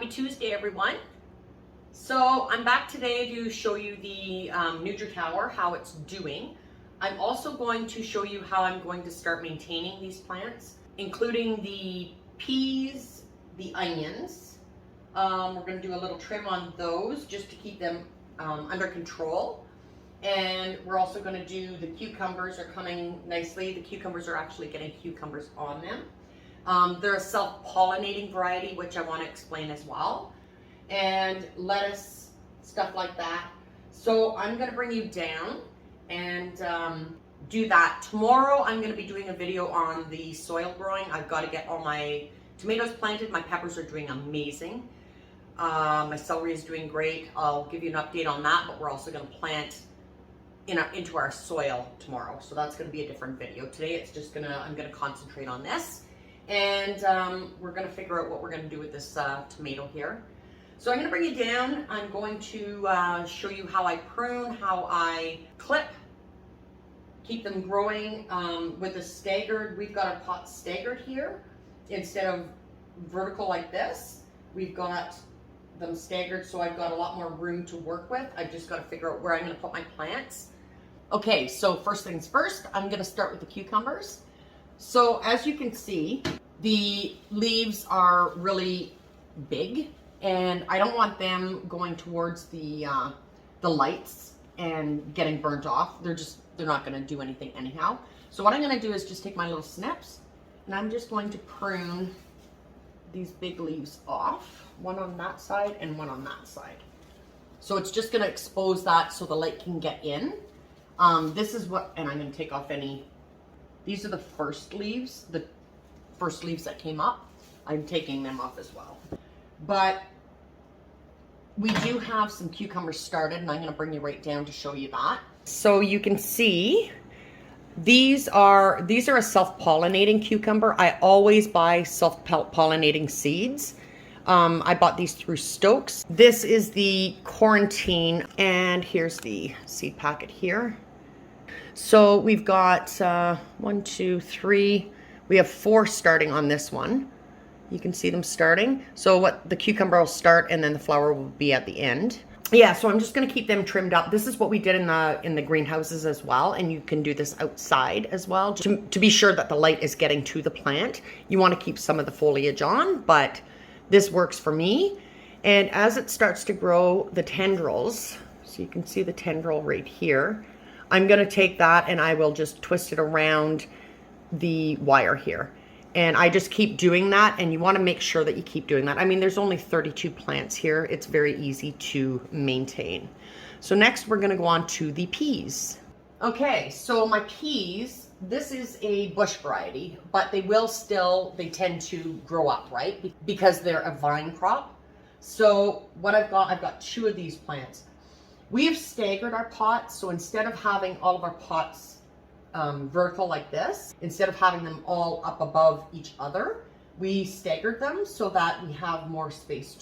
Happy Tuesday, everyone. So I'm back today to show you the NUTRITOWER, how it's doing. I'm also going to show you how I'm going to start maintaining these plants, including the peas, the onions. We're going to do a little trim on those just to keep them under control. And we're also going to do the cucumbers are coming nicely. The cucumbers are actually getting cucumbers on them. They're a self-pollinating variety, which I want to explain as well. And lettuce, stuff like that. So I'm going to bring you down and do that. Tomorrow I'm going to be doing a video on the soil growing. I've got to get all my tomatoes planted. My peppers are doing amazing. My celery is doing great. I'll give you an update on that, but we're also going to plant into our soil tomorrow. So that's going to be a different video. Today it's just I'm going to concentrate on this. And we're going to figure out what we're going to do with this tomato here. So I'm going to bring you down. I'm going to show you how I prune, how I clip, keep them growing with a staggered. We've got our pots staggered here. Instead of vertical like this, we've got them staggered, so I've got a lot more room to work with. I've just got to figure out where I'm going to put my plants. Okay, so first things first, I'm going to start with the cucumbers. So as you can see, the leaves are really big, and I don't want them going towards the lights and getting burnt off. They're not going to do anything anyhow. So what I'm going to do is just take my little snips, and I'm just going to prune these big leaves off, one on that side and one on that side. So it's just going to expose that so the light can get in. This is what, and I'm going to take off these are the first leaves that came up. I'm taking them off as well. But we do have some cucumbers started, and I'm going to bring you right down to show you that. So you can see these are a self-pollinating cucumber. I always buy self-pollinating seeds. I bought these through Stokes. This is the quarantine, and here's the seed packet here. So we've got 1, 2, 3. We have 4 starting on this one. You can see them starting. So what the cucumber will start, and then the flower will be at the end. Yeah, so I'm just going to keep them trimmed up. This is what we did in the greenhouses as well, and you can do this outside as well to be sure that the light is getting to the plant. You want to keep some of the foliage on, but this works for me. And as it starts to grow, the tendrils, so you can see the tendril right here, I'm going to take that and I will just twist it around the wire here. And I just keep doing that, and you want to make sure that you keep doing that. I mean, there's only 32 plants here. It's very easy to maintain. So next we're going to go on to the peas. Okay, so my peas, this is a bush variety, but they tend to grow up, right? Because they're a vine crop. So what I've got 2 of these plants. We have staggered our pots, so instead of having all of our pots vertical like this, instead of having them all up above each other, we staggered them so that we have more space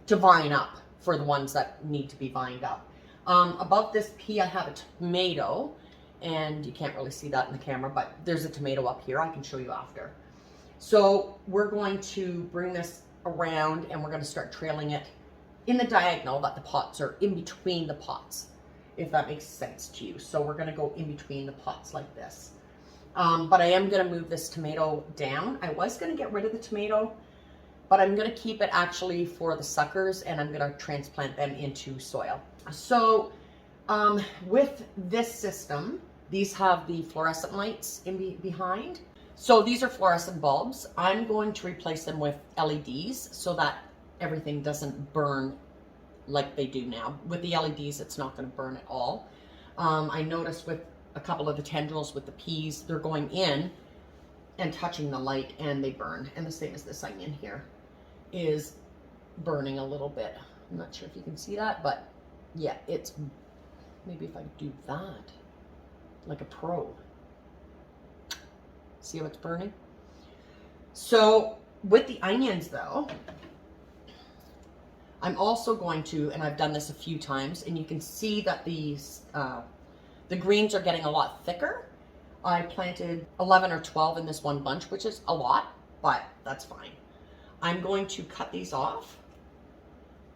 to vine up for the ones that need to be vined up. Above this pea, I have a tomato, and you can't really see that in the camera, but there's a tomato up here. I can show you after. So we're going to bring this around, and we're going to start trailing it in the diagonal that the pots are in between the pots, if that makes sense to you. So we're going to go in between the pots like this. But I am going to move this tomato down. I was going to get rid of the tomato, but I'm going to keep it actually for the suckers, and I'm going to transplant them into soil. So with this system, these have the fluorescent lights behind. So these are fluorescent bulbs. I'm going to replace them with LEDs so that everything doesn't burn like they do now. With the LEDs, it's not going to burn at all. I noticed with a couple of the tendrils with the peas, they're going in and touching the light, and they burn. And the same as this onion here is burning a little bit. I'm not sure if you can see that, but yeah, it's, maybe if I do that like a pro. See how it's burning? So with the onions though, I'm also going to, and I've done this a few times, and you can see that the greens are getting a lot thicker. I planted 11 or 12 in this one bunch, which is a lot, but that's fine. I'm going to cut these off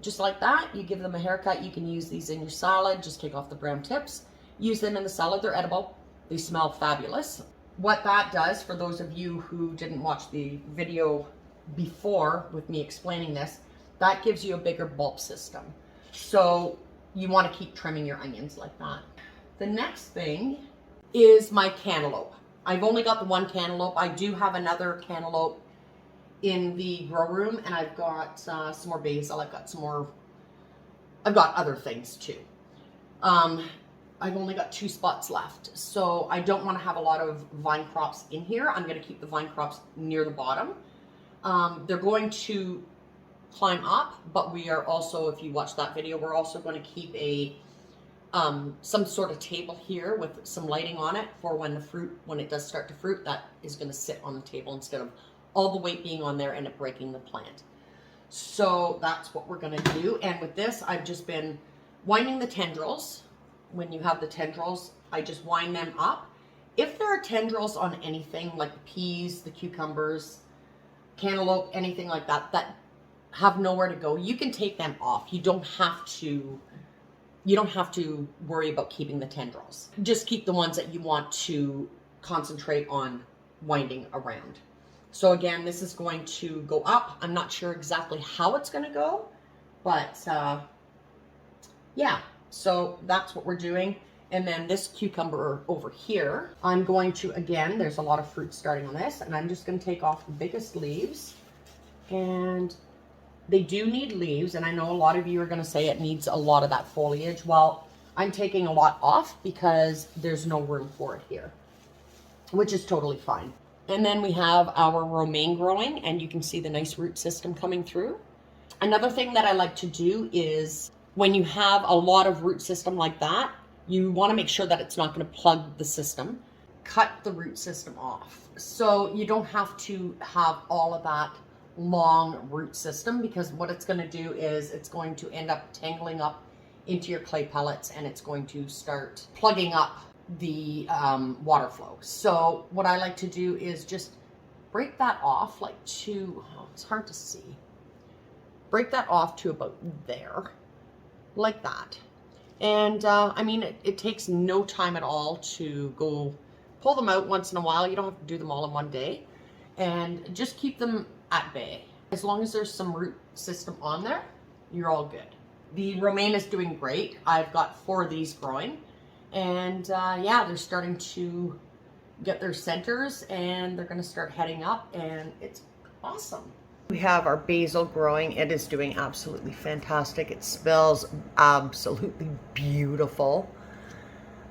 Just like that, you give them a haircut. You can use these in your salad. Just take off the brown tips. Use them in the salad. They're edible. They smell fabulous. What that does, for those of you who didn't watch the video before with me explaining this, that gives you a bigger bulb system. So you want to keep trimming your onions like that. The next thing is my cantaloupe. I've only got the one cantaloupe. I do have another cantaloupe in the grow room, and I've got some more basil. I've got other things too. I've only got 2 spots left, so I don't want to have a lot of vine crops in here. I'm going to keep the vine crops near the bottom. They're going to climb up, but we are also, if you watch that video, we're also going to keep a some sort of table here with some lighting on it for when it does start to fruit, that is going to sit on the table instead of all the weight being on there and it breaking the plant. So that's what we're going to do. And with this, I've just been winding the tendrils. When you have the tendrils, I just wind them up. If there are tendrils on anything like the peas, the cucumbers, cantaloupe, anything like that, that have nowhere to go, you can take them off. You don't have to worry about keeping the tendrils. Just keep the ones that you want to concentrate on winding around. So again, this is going to go up. I'm not sure exactly how it's going to go, but yeah. So that's what we're doing. And then this cucumber over here, I'm going to, again, there's a lot of fruit starting on this, and I'm just going to take off the biggest leaves. And they do need leaves, and I know a lot of you are going to say it needs a lot of that foliage. Well, I'm taking a lot off because there's no room for it here, which is totally fine. And then we have our romaine growing, and you can see the nice root system coming through. Another thing that I like to do is when you have a lot of root system like that, you want to make sure that it's not going to plug the system. Cut the root system off. So you don't have to have all of that long root system, because what it's going to do is it's going to end up tangling up into your clay pellets, and it's going to start plugging up the water flow. So what I like to do is just break that off it's hard to see. Break that off to about there, like that. And I mean, it takes no time at all to go pull them out once in a while. You don't have to do them all in one day, and just keep them at bay. As long as there's some root system on there, you're all good. The romaine is doing great. I've got 4 of these growing, and yeah, they're starting to get their centers, and they're going to start heading up, and it's awesome. We have our basil growing. It is doing absolutely fantastic. It smells absolutely beautiful.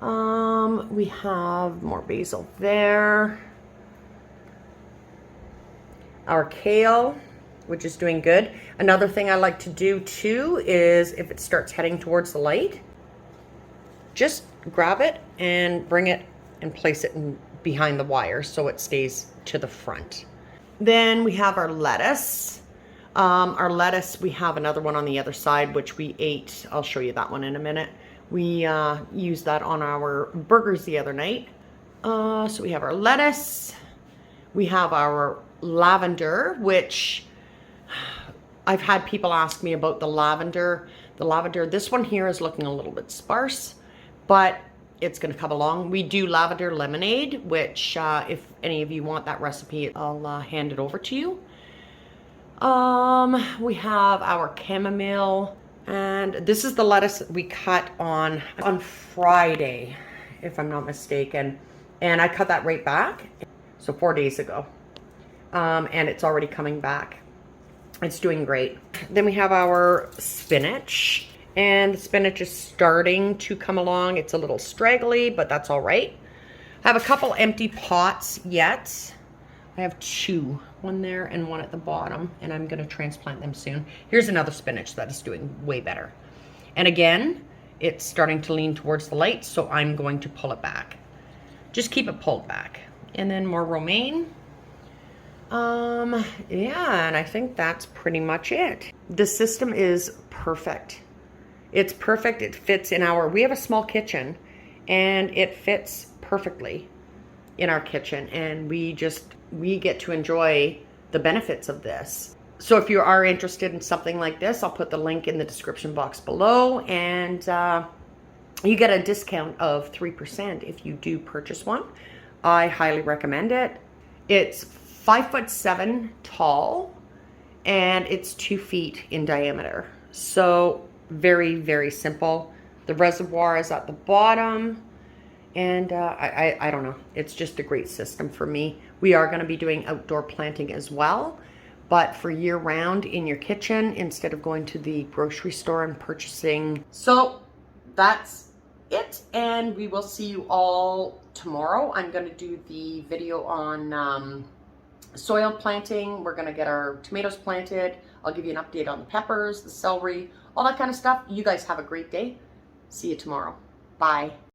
We have more basil there. Our kale, which is doing good. Another thing I like to do too is if it starts heading towards the light, just grab it and bring it and place it behind the wire so it stays to the front. Then we have our lettuce. We have another one on the other side, which we ate. I'll show you that one in a minute. We used that on our burgers the other night. So we have our lettuce. We have our lavender, which I've had people ask me about the lavender. This one here is looking a little bit sparse, but it's going to come along. We do lavender lemonade, which if any of you want that recipe, I'll hand it over to you. We have our chamomile, and this is the lettuce we cut on Friday, if I'm not mistaken. And I cut that right back, so 4 days ago. And it's already coming back. It's doing great. Then we have our spinach. And the spinach is starting to come along. It's a little straggly, but that's all right. I have a couple empty pots yet. I have 2, one there and one at the bottom, and I'm going to transplant them soon. Here's another spinach that is doing way better. And again, it's starting to lean towards the light, so I'm going to pull it back. Just keep it pulled back. And then more romaine. Yeah, and I think that's pretty much it. The system is perfect. It's perfect. It fits in we have a small kitchen, and it fits perfectly in our kitchen, and we get to enjoy the benefits of this. So if you are interested in something like this, I'll put the link in the description box below, and you get a discount of 3% if you do purchase one. I highly recommend it. It's 5'7" tall, and it's 2 feet in diameter. So very, very simple. The reservoir is at the bottom, and I don't know. It's just a great system for me. We are going to be doing outdoor planting as well, but for year round in your kitchen instead of going to the grocery store and purchasing. So that's it, and we will see you all tomorrow. I'm going to do the video on soil planting. We're going to get our tomatoes planted. I'll give you an update on the peppers, the celery, all that kind of stuff. You guys have a great day. See you tomorrow. Bye.